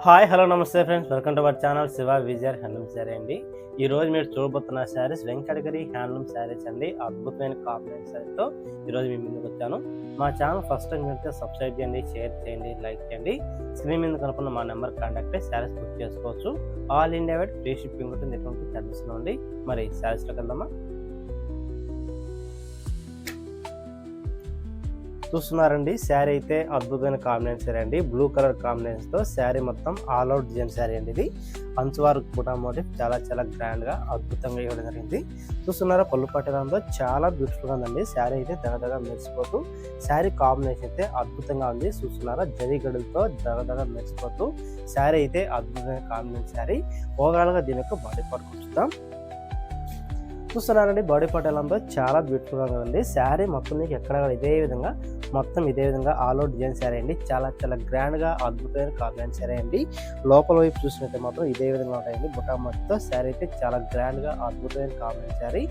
Hi hello namaste friends, welcome to our channel Shiva Vijayar handloom sari అండి. ఈరోజు మీరు చూడబోతున్న శారీస్ వెంకటగిరి హ్యాండ్లూమ్ శారీస్ అండి. అద్భుతమైన కాంబినేషన్ శారీతో ఈరోజు మీ ముందుకు వచ్చాను. మా ఛానల్ ఫస్ట్ టైం అయితే సబ్స్క్రైబ్ చేయండి, షేర్ చేయండి, లైక్ చేయండి. స్క్రీన్ మీద కనుకున్న మా నెంబర్ కాంటాక్ట్ అయ్యి శారీస్ బుక్ చేసుకోవచ్చు. All India wide free shipping ఉంటుంది. ఎటువంటి ఛార్జెస్ ఉంది. మరి శారీస్లోకి వెళ్దామా? చూస్తున్నారండి, శారీ అయితే అద్భుతమైన కాంబినేషన్ శారీ అండి. బ్లూ కలర్ కాంబినేషన్ తో శారీ మొత్తం ఆల్ అవుట్ డిజైన్ శారీ అండి. ఇది అంచువారు బుటా మోటివ్ చాలా గ్రాండ్ గా అద్భుతంగా ఇవ్వడం జరిగింది. చూస్తున్నారా, పళ్ళు పట్టడంతో చాలా బ్యూటిఫుల్ గా ఉందండి. శారీ అయితే దగదగా మెరిసిపోతూ శారీ కాంబినేషన్ అయితే అద్భుతంగా ఉంది. చూస్తున్నారా, జరీ గడులతో దగదగా మెరిసిపోతూ శారీ అయితే అద్భుతమైన కాంబినేషన్ శారీ. ఓవరాల్ గా దీని యొక్క బాడీ పార్ట్ చూద్దాం. చూస్తున్నారండి, బాడీ పార్ట్ ఎలా ఉందో చాలా బ్యూటిఫుల్ గా ఉంది. శారీ మొత్తం మీకు ఎక్కడ ఇదే విధంగా ఆల్ అవుట్ డిజైన్ శారీ అండి. చాలా గ్రాండ్ గా అద్భుతమైన కాంబినేషన్ శారీ అండి. లోపల వైపు చూసినట్టే మాత్రం ఇదే విధంగా ఉంటాయండి. బుటా మొత్తం శారీ అయితే చాలా గ్రాండ్ గా అద్భుతమైన కాంబినేషన్ శారీ.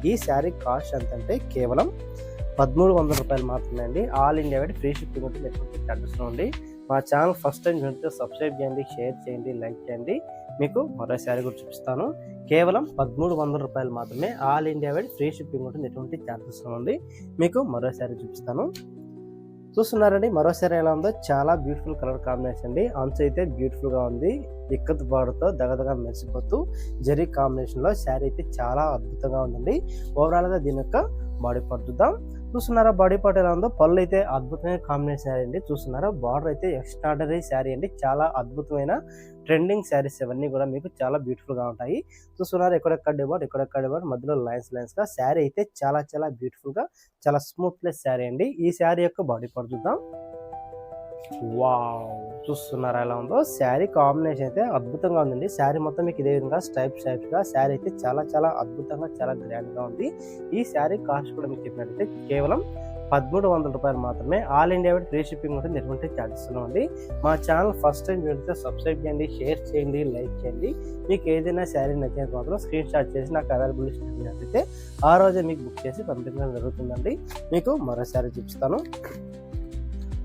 ఈ శారీ కాస్ట్ ఎంతంటే కేవలం 1300 రూపాయలు మాత్రమే అండి. All India wide free shipping ఉంటుంది. ఎటువంటి ఛార్జెస్ ఉంది. మా ఛానల్ ఫస్ట్ టైం చూస్తే సబ్స్క్రైబ్ చేయండి, షేర్ చేయండి, లైక్ చేయండి. మీకు మరో శారీ కూడా చూపిస్తాను. కేవలం 1300 రూపాయలు మాత్రమే. All India wide free shipping ఉంటుంది. ఎటువంటి ఛార్జెస్ ఉంది. మీకు మరో శారీ చూపిస్తాను. చూస్తున్నారండి, మరో శారీ ఎలా ఉందో చాలా బ్యూటిఫుల్ కలర్ కాంబినేషన్ అండి. అంచు అయితే బ్యూటిఫుల్ గా ఉంది. ఇక్కత్ బార్డర్తో దగదగా మెరిసిపోతూ జరీ కాంబినేషన్ లో శారీ అయితే చాలా అద్భుతంగా ఉందండి. ఓవరాల్ గా దీని యొక్క బాడీ పార్ట్ చూద్దాం. చూస్తున్నారా, బాడీ పార్ట్ ఎలా ఉందో. పళ్ళు అయితే అద్భుతమైన కాంబినేషన్ శారీ అండి. చూస్తున్నారా, బార్డర్ అయితే ఎక్స్ట్రాడనరీ శారీ అండి. చాలా అద్భుతమైన ట్రెండింగ్ శారీస్ ఇవన్నీ కూడా మీకు చాలా బ్యూటిఫుల్ గా ఉంటాయి. చూస్తున్నారు, ఎక్కడెక్కడ డిబార్డ్ మధ్యలో లైన్స్ గా శారీ అయితే చాలా బ్యూటిఫుల్ గా చాలా స్మూత్లెస్ శారీ అండి. ఈ శారీ యొక్క బాడీ పార్ట్ చూద్దాం. వావ్, చూస్తున్నారా ఎలా ఉందో. శారీ కాంబినేషన్ అయితే అద్భుతంగా ఉందండి. శారీ మొత్తం మీకు ఇదే విధంగా స్ట్రైప్స్ గా శారీ అయితే చాలా అద్భుతంగా చాలా గ్రాండ్ గా ఉంది. ఈ శారీ కాస్ట్ కూడా మీకు చెప్పినట్టయితే కేవలం 1300 రూపాయలు మాత్రమే. All India wide free shipping ఉంటుంది. ఎటువంటి ఛార్జెస్ ఉంది. మా ఛానల్ ఫస్ట్ టైం చూస్తే సబ్స్క్రైబ్ చేయండి, షేర్ చేయండి, లైక్ చేయండి. మీకు ఏదైనా శారీ నచ్చినంత మాత్రం స్క్రీన్ షాట్ చేసి నాకు అవైలబుల్ అయితే ఆ రోజే మీకు బుక్ చేసి పంపించడం జరుగుతుందండి. మీకు మరో శారీ చూపిస్తాను.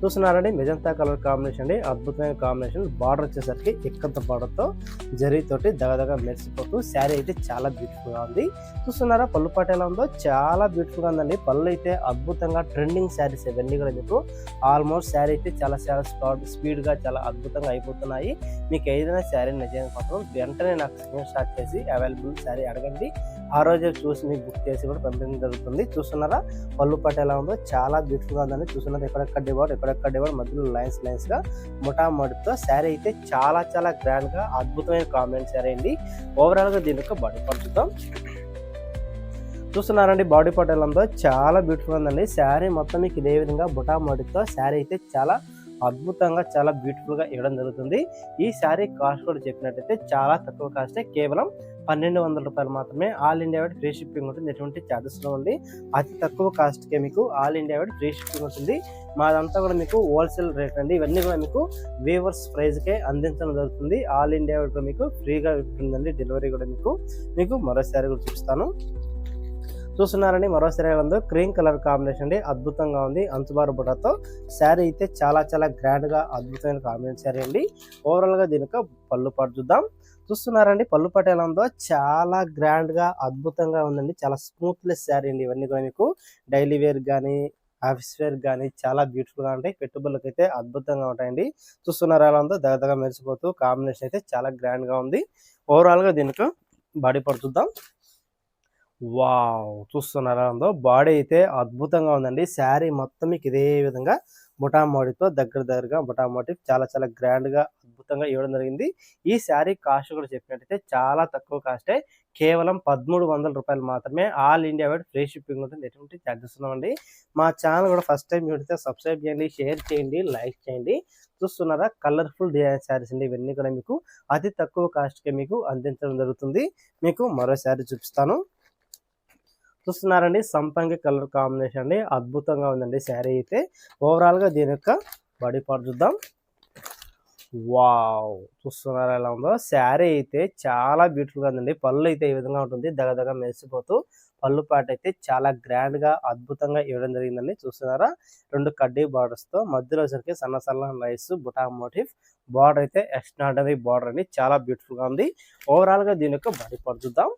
చూస్తున్నారండి, మెజంతా కలర్ కాంబినేషన్ అండి. అద్భుతమైన కాంబినేషన్. బార్డర్ వచ్చేసరికి ఇక్కత బార్డర్తో జరీతోటి దగదగా మెరిసిపోతూ శారీ అయితే చాలా బ్యూటిఫుల్ గా ఉంది. చూస్తున్నారా, పళ్ళు పాట ఎలా ఉందో. చాలా బ్యూటిఫుల్ గా ఉందండి. పళ్ళు అయితే అద్భుతంగా ట్రెండింగ్ శారీస్ ఇవన్నీ కూడా మీకు ఆల్మోస్ట్ శారీ అయితే చాలా స్పీడ్ గా చాలా అద్భుతంగా అయిపోతున్నాయి. మీకు ఏదైనా శారీ నచ్చిన మాత్రం వెంటనే నాకు స్క్రీన్ షాట్ చేసి అవైలబుల్ శారీ అడగండి. ఆ రోజే చూసి మీకు బుక్ చేసి కూడా పంపించడం జరుగుతుంది. చూస్తున్నారా, పళ్ళు పాట ఎలా ఉందో. చాలా బ్యూటిఫుల్ గా ఉందండి. చూస్తున్నారా, ఎక్కడెక్కడ డిబార్డ్ మధ్యలో లైన్స్ గా ముఠా మడుతో శారీ అయితే చాలా గ్రాండ్ గా అద్భుతమైన కాంబినేషన్ శారీ అండి. ఓవరాల్ గా దీని యొక్క బాడీ పార్ట్ చూద్దాం. చూస్తున్నారండి, బాడీ పార్ట్ ఎలా ఉందో. చాలా బ్యూటిఫుల్ ఉందండి. శారీ మొత్తం మీకు ఇదే విధంగా బుటా మడితో శారీ అయితే చాలా అద్భుతంగా చాలా బ్యూటిఫుల్ గా ఇవ్వడం జరుగుతుంది. ఈ శారీ కాస్ట్ కూడా చెప్పినట్టయితే చాలా తక్కువ కాస్టే. కేవలం 1200 రూపాయలు మాత్రమే. All India wide free shipping ఉంటుంది. ఎటువంటి ఛార్జెస్ లో ఉంది. అతి తక్కువ కాస్ట్ కే మీకు all India wide free shipping ఉంటుంది. మాదంతా కూడా మీకు హోల్సేల్ రేట్ అండి. ఇవన్నీ కూడా మీకు వీవర్స్ ప్రైస్ కే అందించడం జరుగుతుంది. ఆల్ ఇండియా వైడ్ మీకు ఫ్రీగా ఉంటుందండి. డెలివరీ కూడా మీకు మరో శారీ కూడా చూపిస్తాను. చూస్తున్నారండి, మరో శారీ ఉంది. క్రీమ్ కలర్ కాంబినేషన్ అండి. అద్భుతంగా ఉంది. అంచుబారు బుటతో శారీ అయితే చాలా గ్రాండ్ గా అద్భుతమైన కాంబినేషన్ శారీ అండి. ఓవరాల్ గా దీనికి పళ్ళు పాటు చూద్దాం. చూస్తున్నారండి, పళ్ళు పాటు ఎలా ఉందో. చాలా గ్రాండ్ గా అద్భుతంగా ఉందండి. చాలా స్మూత్లెస్ శారీ అండి. ఇవన్నీ కూడా మీకు డైలీ వేర్ కానీ ఆఫీస్ వేర్ కానీ చాలా బ్యూటిఫుల్ గా ఉంటాయి. పెట్టుబడులకు అయితే అద్భుతంగా ఉంటాయండి. చూస్తున్నారు ఎలా ఉందో. దగదగా మెరిసిపోతూ కాంబినేషన్ అయితే చాలా గ్రాండ్ గా ఉంది. ఓవరాల్ గా దీనికి బాడీ పార్ట్ చూద్దాం. వావ్, చూస్తున్నారా ఉందో. బాడీ అయితే అద్భుతంగా ఉందండి. శారీ మొత్తం మీకు ఇదే విధంగా బుటామోటితో దగ్గరగా బుటామోటి చాలా గ్రాండ్ గా అద్భుతంగా ఇవ్వడం జరిగింది. ఈ శారీ కాస్ట్ కూడా చెప్పినట్టయితే చాలా తక్కువ కాస్టే. కేవలం 1300 రూపాయలు మాత్రమే. All India wide free shipping ఉంటుంది. ఎటువంటి ఛార్జెస్ ఉన్నామండి. మా ఛానల్ కూడా ఫస్ట్ టైం చూడితే సబ్స్క్రైబ్ చేయండి, షేర్ చేయండి, లైక్ చేయండి. చూస్తున్నారా, కలర్ఫుల్ డిజైన్ శారీస్ అండి. ఇవన్నీ కూడా మీకు అతి తక్కువ కాస్ట్ కే మీకు అందించడం జరుగుతుంది. మీకు మరో శారీ చూపిస్తాను. చూస్తున్నారండి, సంపంగి కలర్ కాంబినేషన్ అండి. అద్భుతంగా ఉందండి శారీ అయితే. ఓవరాల్ గా దీని యొక్క బాడీ పార్ట్ చూద్దాం. వావ్, చూస్తున్నారా ఎలా ఉందో. శారీ అయితే చాలా బ్యూటిఫుల్ గా ఉందండి. పళ్ళు అయితే ఈ విధంగా ఉంటుంది. దగదగా మెరిసిపోతూ పళ్ళు పాటు అయితే చాలా గ్రాండ్ గా అద్భుతంగా ఇవ్వడం జరిగిందండి. చూస్తున్నారా 2 కడ్డీ బార్డర్స్ తో మధ్యలో వచ్చరికి సన్న సన్న లైన్స్ బుటా మోటివ్ బార్డర్ అయితే ఎక్స్ట్రాడనరీ బార్డర్ అండి. చాలా బ్యూటిఫుల్ గా ఉంది. ఓవరాల్ గా దీని యొక్క బాడీ పార్ట్ చూద్దాం.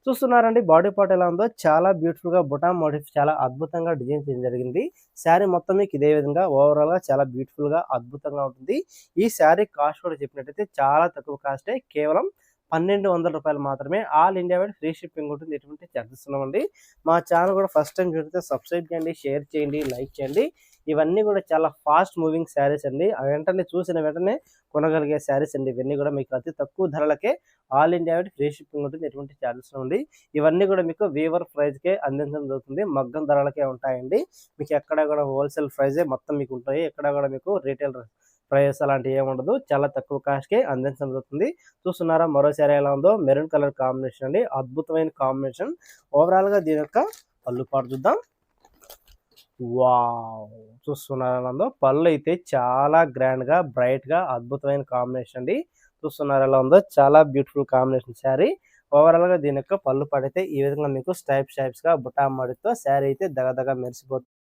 చూస్తున్నారండి బాడీ పార్ట్ ఎలా ఉందో చాలా బ్యూటిఫుల్ గా బుటా మోటివ్ చాలా అద్భుతంగా డిజైన్ చేయడం జరిగింది. శారీ మొత్తం మీకు ఇదే విధంగా ఓవరాల్ గా చాలా బ్యూటిఫుల్ గా అద్భుతంగా ఉంటుంది. ఈ శారీ కాస్ట్ కూడా చెప్పినట్టయితే చాలా తక్కువ కాస్టే, కేవలం రూ. 1200 మాత్రమే. All India wide free shipping ఉంటుంది. ఎటువంటి చార్జెస్ ఉండవండి. మా ఛానల్ కూడా ఫస్ట్ టైం చూస్తే సబ్స్క్రైబ్ చేయండి, షేర్ చేయండి, లైక్ చేయండి. ఇవన్నీ కూడా చాలా ఫాస్ట్ మూవింగ్ శారీస్ అండి. వెంటనే చూసిన వెంటనే కొనగలిగే శారీస్ అండి. ఇవన్నీ కూడా మీకు అతి తక్కువ ధరలకే all India wide free shipping ఉంటుంది. ఎటువంటి చార్జెస్ ఉంది. ఇవన్నీ కూడా మీకు వీవర్ ప్రైస్ కే అందించడం జరుగుతుంది. మగ్గం ధరలకే ఉంటాయండి. మీకు ఎక్కడ కూడా హోల్సేల్ ప్రైజే మొత్తం మీకు ఉంటాయి. ఎక్కడ కూడా మీకు రీటైల్ ప్రైస్ అలాంటివి ఏమి ఉండదు. చాలా తక్కువ కాస్ట్ కే అందించడం జరుగుతుంది. చూస్తున్నారా మరో శారీ ఎలా ఉందో, మెరూన్ కలర్ కాంబినేషన్ అండి. అద్భుతమైన కాంబినేషన్. ఓవరాల్ గా దీని యొక్క పళ్ళు పాటు చూద్దాం. వావ్! చూస్తున్నారా ఎలా ఉందో, పళ్ళు అయితే చాలా గ్రాండ్ గా బ్రైట్ గా అద్భుతమైన కాంబినేషన్ అండి. చూస్తున్నారా ఎలా ఉందో, చాలా బ్యూటిఫుల్ కాంబినేషన్ శారీ. ఓవరాల్ గా దీని యొక్క పళ్ళు పాటు అయితే ఈ విధంగా మీకు స్ట్రైప్స్ గా బుటా మడితో శారీ అయితే దగదగ మెరిసిపోతుంది.